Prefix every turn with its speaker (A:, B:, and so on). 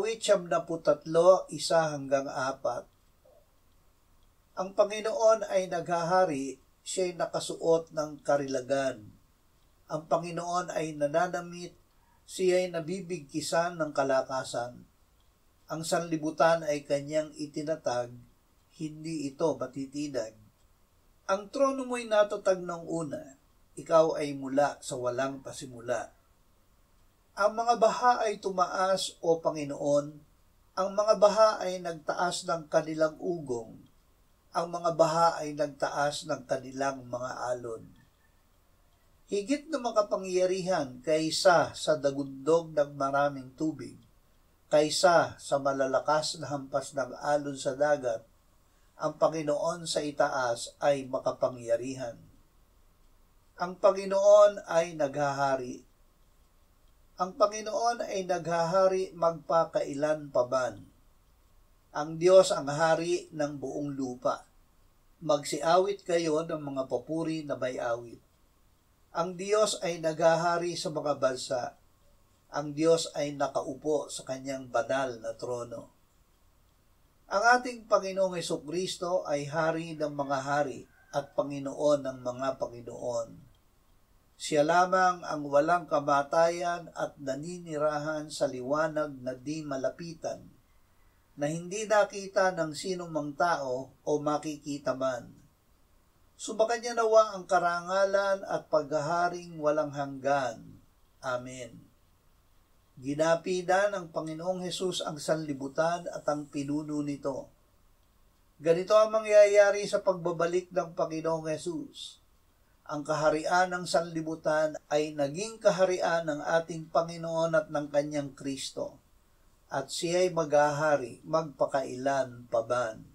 A: Awit 73, 1-4. Ang Panginoon ay naghahari, siya'y nakasuot ng karilagan. Ang Panginoon ay nananamit, siya'y nabibigkisan ng kalakasan. Ang sanlibutan ay kanyang itinatag, hindi ito matitinag. Ang trono mo'y natatag ng una, ikaw ay mula sa walang pasimula. Ang mga baha ay tumaas, O Panginoon, ang mga baha ay nagtaas ng kanilang ugong, ang mga baha ay nagtaas ng kanilang mga alon. Higit na makapangyarihan kaysa sa dagundog ng maraming tubig, kaysa sa malalakas na hampas ng alon sa dagat, ang Panginoon sa itaas ay makapangyarihan. Ang Panginoon ay naghahari. Ang Panginoon ay naghahari magpakailan pa man. Ang Diyos ang hari ng buong lupa. Magsiawit kayo ng mga papuri na may awit. Ang Diyos ay naghahari sa mga bansa. Ang Diyos ay nakaupo sa kanyang banal na trono. Ang ating Panginoong Hesukristo ay hari ng mga hari at Panginoon ng mga Panginoon. Siya lamang ang walang kamatayan at naninirahan sa liwanag na di malapitan, na hindi nakita ng sino mang tao o makikita man. Sumakanya nawa ang karangalan at paghaharing walang hanggan. Amen. Ginapidan ng Panginoong Hesus ang sanlibutan at ang pinuno nito. Ganito ang mangyayari sa pagbabalik ng Panginoong Hesus. Ang kaharian ng sanlibutan ay naging kaharian ng ating Panginoon at ng kanyang Kristo, at siya'y maghahari magpakailan pa man.